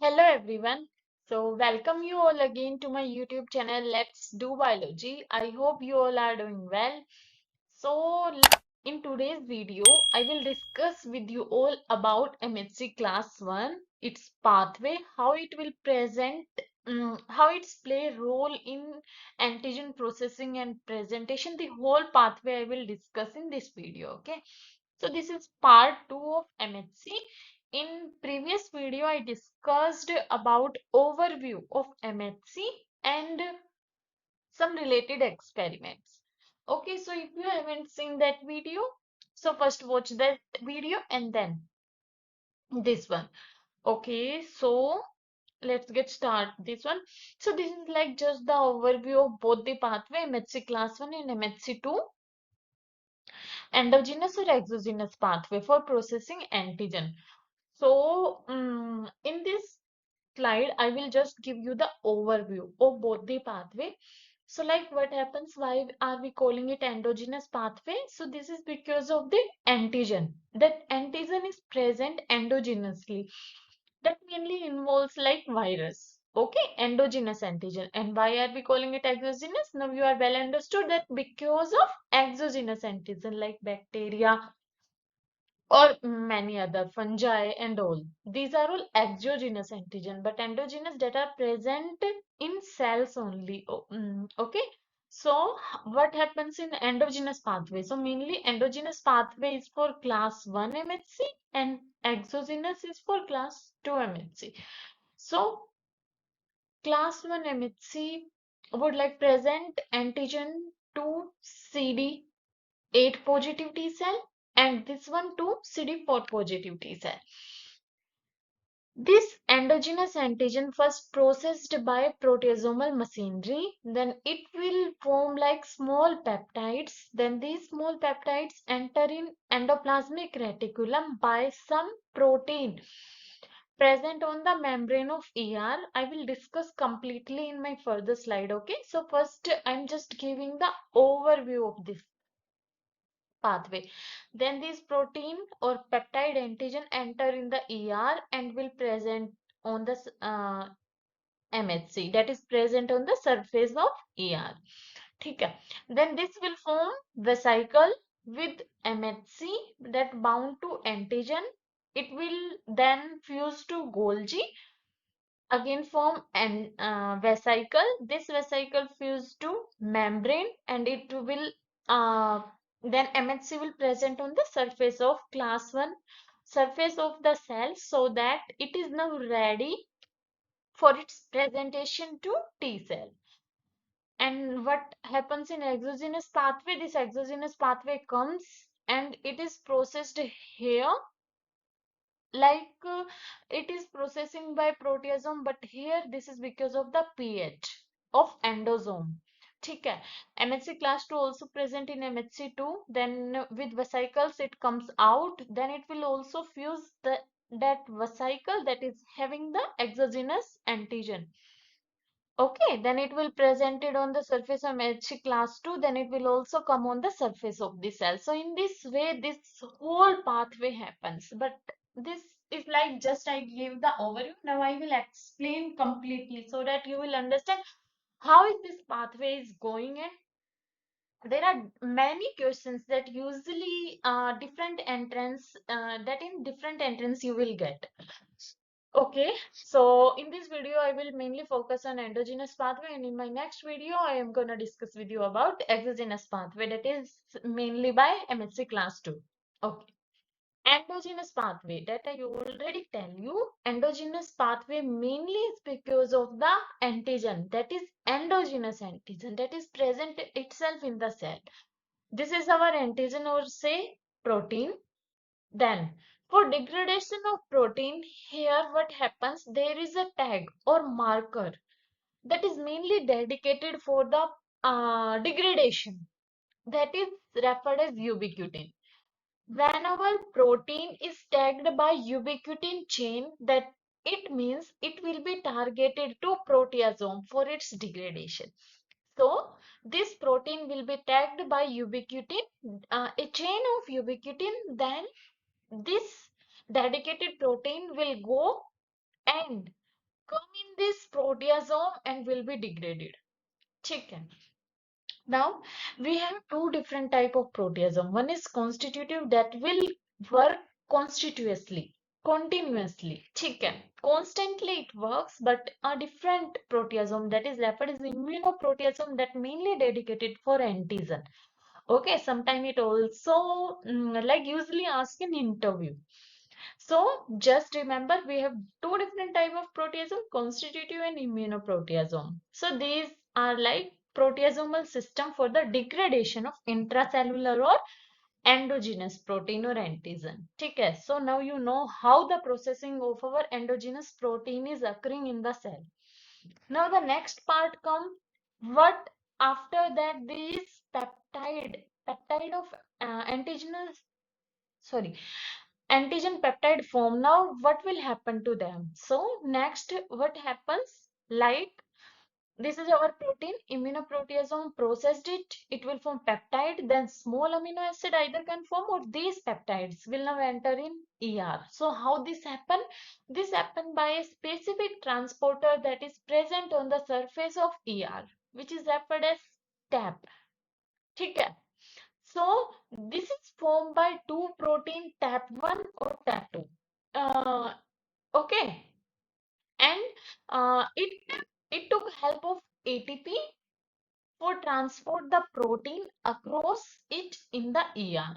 Hello everyone. So welcome you all again to my YouTube channel Let's Do Biology. I hope you all are doing well. In today's video, I will discuss with you all about MHC class 1, its pathway, how it will present, how it's play a role in antigen processing and presentation. The whole pathway I will discuss in this video. Okay. So this is part 2 of MHC. In previous video, I discussed about overview of MHC and some related experiments. Okay, so if you haven't seen that video, so first watch that video and then this one. Okay, so let's get started this one. So this is like just the overview of both the pathway MHC class 1 and MHC2, endogenous or exogenous pathway for processing antigen. So, in this slide, I will just give you the overview of both the pathway. So, like what happens, why are we calling it endogenous pathway? So, this is because of the antigen. That antigen is present endogenously. That mainly involves like virus. Okay, endogenous antigen. And why are we calling it exogenous? Now you are well understood that because of exogenous antigen like bacteria, or many other fungi and all. These are all exogenous antigen, but endogenous that are present in cells only. Okay. So what happens in endogenous pathway? So mainly endogenous pathway is for class 1 MHC and exogenous is for class 2 MHC. So class 1 MHC would like present antigen to CD8 positive T cell and this one to CD4 positive T cell. This endogenous antigen first processed by proteasomal machinery, then it will form like small peptides. Then these small peptides enter in endoplasmic reticulum by some protein present on the membrane of ER. I will discuss completely in my further slide. Okay, so first I'm just giving the overview of this pathway. Then this protein or peptide antigen enter in the ER and will present on the MHC that is present on the surface of ER. Okay. Then this will form vesicle with MHC that bound to antigen. It will then fuse to Golgi, again form an vesicle. This vesicle fuse to membrane and it will then MHC will present on the surface of class 1 surface of the cell so that it is now ready for its presentation to T cell. And what happens in exogenous pathway? This exogenous pathway comes and it is processed here like it is processing by proteasome, but here this is because of the pH of endosome. Okay. MHC class 2 also present in MHC2. Then with vesicles it comes out. Then it will also fuse that vesicle that is having the exogenous antigen. Okay, then it will present it on the surface of MHC class 2, then it will also come on the surface of the cell. So in this way, this whole pathway happens. But this is like just I gave the overview. Now I will explain completely so that you will understand how is this pathway is going, and there are many questions that usually different entrance that in different entrance you will get. Okay, so in this video, I will mainly focus on endogenous pathway, and in my next video, I am going to discuss with you about exogenous pathway that is mainly by MHC class 2. Okay, endogenous pathway that I already tell you, endogenous pathway mainly is because of the antigen that is endogenous antigen that is present itself in the cell. This is our antigen or say protein. Then, for degradation of protein, here what happens, there is a tag or marker that is mainly dedicated for the degradation that is referred as ubiquitin. Whenever protein is tagged by ubiquitin chain, that it means it will be targeted to proteasome for its degradation. So this protein will be tagged by ubiquitin, a chain of ubiquitin, then this dedicated protein will go and come in this proteasome and will be degraded. Okay. Now we have two different type of proteasome. One is constitutive that will work constituously, continuously. Okay. Constantly it works, but a different proteasome that is referred as immunoproteasome that mainly dedicated for antigen. Okay, sometimes it also like usually ask in interview. So just remember we have two different type of proteasome, constitutive and immunoproteasome. So these are like proteasomal system for the degradation of intracellular or endogenous protein or antigen. Okay, so now you know how the processing of our endogenous protein is occurring in the cell. Now the next part come what after that these peptide of antigenous sorry antigen peptide form. Now what will happen to them? So next what happens, like this is our protein, immunoproteasome processed it, it will form peptide, then small amino acid either can form or these peptides will now enter in ER. So how this happen? This happen by a specific transporter that is present on the surface of ER, which is referred as TAP. Okay. So this is formed by two protein TAP1 or TAP2. Uh, okay, and it took help of ATP for transport the protein across it in the ER.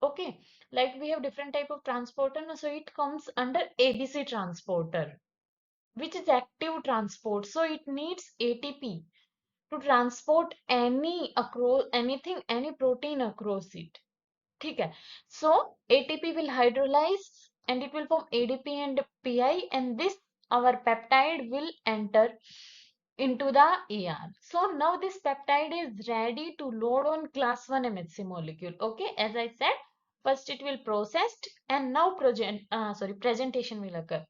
Okay, like we have different type of transporter, so it comes under ABC transporter, which is active transport. So it needs ATP to transport any protein across it. Okay, so ATP will hydrolyze and it will form ADP and PI, and this our peptide will enter into the ER. So now this peptide is ready to load on class 1 MHC molecule. Okay, as I said, first it will processed and now presentation will occur.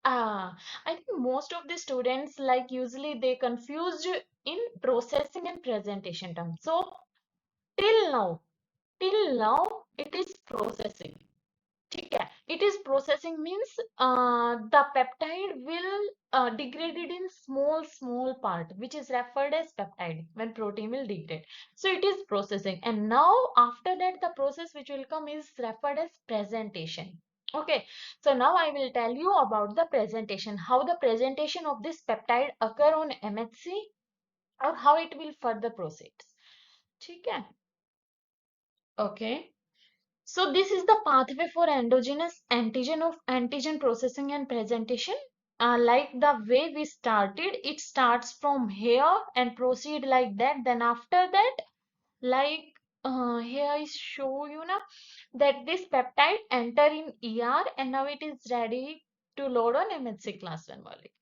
I think most of the students like usually they confused in processing and presentation terms. So till now till now it is processing. ठीक है. It is processing means the peptide will degraded in small part, which is referred as peptide when protein will degrade. So it is processing, and now after that the process which will come is referred as presentation. Okay, so now I will tell you about the presentation, how the presentation of this peptide occur on MHC or how it will further proceed. ठीक है. Okay. So this is the pathway for endogenous antigen processing and presentation. Like the way we started, it starts from here and proceed like that. Then after that, like here I show you now that this peptide enter in ER and now it is ready to load on MHC class 1 molecule.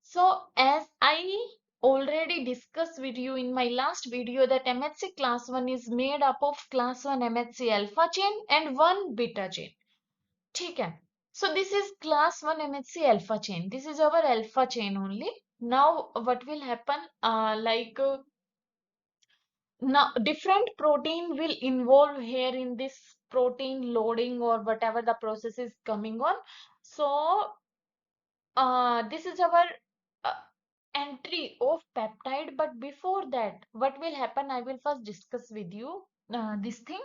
So as I already discussed with you in my last video that MHC class 1 is made up of class 1 MHC alpha chain and one beta chain. ठीक है. So this is class 1 MHC alpha chain. This is our alpha chain only. Now what will happen? Now different protein will involve here in this protein loading or whatever the process is coming on. So this is our uh, entry of peptide, but before that what will happen, I will first discuss with you this thing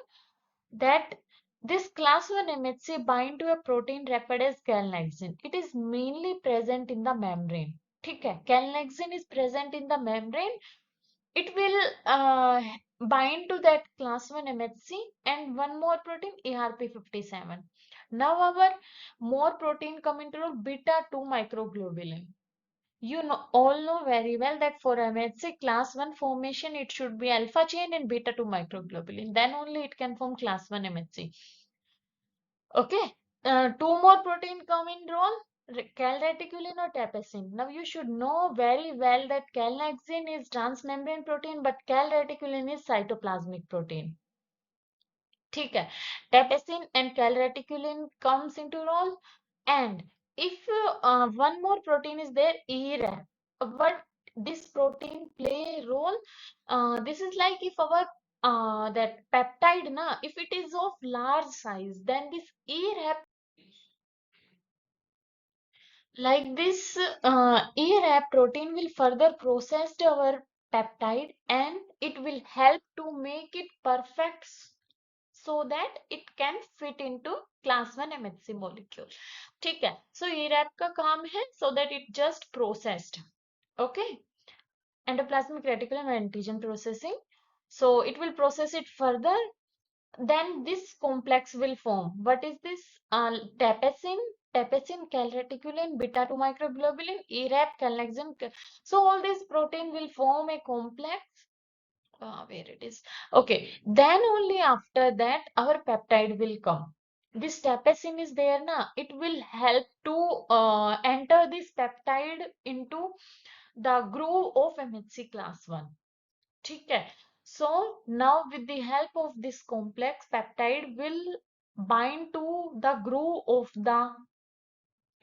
that this class 1 MHC bind to a protein referred as calnexin. It is mainly present in the membrane. Okay, calnexin is present in the membrane. It will bind to that class 1 MHC and one more protein ERP57. Now our more protein come into beta 2 microglobulin. You know, all know very well that for MHC class 1 formation, it should be alpha chain and beta 2 microglobulin. Then only it can form class 1 MHC. Okay. Two more protein come in role, calreticulin or tapesin. Now you should know very well that calnexin is transmembrane protein, but calreticulin is cytoplasmic protein. ठीक है. Tapesin and calreticulin comes into role, and if one more protein is there, ERAP. What this protein play role? This is like if our that peptide na, if it is of large size, then this ERAP Like this, ERAP protein will further process our peptide and it will help to make it perfect so that it can fit into class 1 MHC molecule. ठीक है, so ERAP का काम है so that it just processed. Okay, endoplasmic reticulum antigen processing. So it will process it further, then this complex will form. What is this? Tapacin, calreticulin, beta-2 microglobulin, ERAP, calnexin. So all these protein will form a complex. Where it is? Okay. Then only after that our peptide will come. This tapacin is there na. It will help to enter this peptide into the groove of MHC class 1. ठीक है, so now with the help of this complex, peptide will bind to the groove of the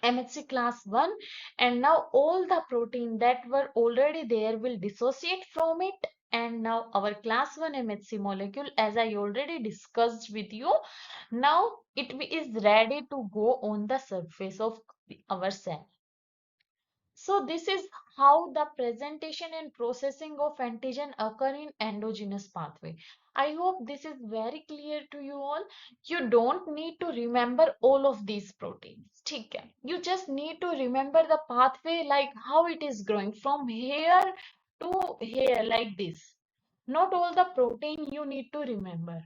MHC class 1, and now all the protein that were already there will dissociate from it, and now our class 1 MHC molecule, as I already discussed with you, now it is ready to go on the surface of our cell. So this is how the presentation and processing of antigen occur in endogenous pathway. I hope this is very clear to you all. You don't need to remember all of these proteins. ठीक है? You just need to remember the pathway, like how it is growing from here to here, like this. Not all the protein you need to remember.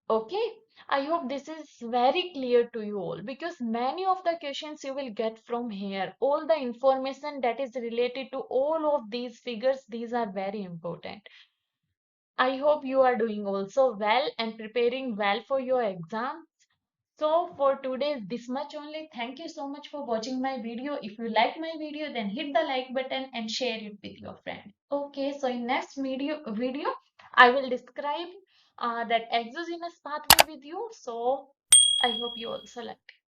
Okay, I hope this is very clear to you all, because many of the questions you will get from here, all the information that is related to all of these figures, these are very important. I hope you are doing also well and preparing well for your exams. So for today, this much only. Thank you so much for watching my video. If you like my video, then hit the like button and share it with your friend. Okay, so in next video, I will describe that exogenous pathway with you. So I hope you also like it.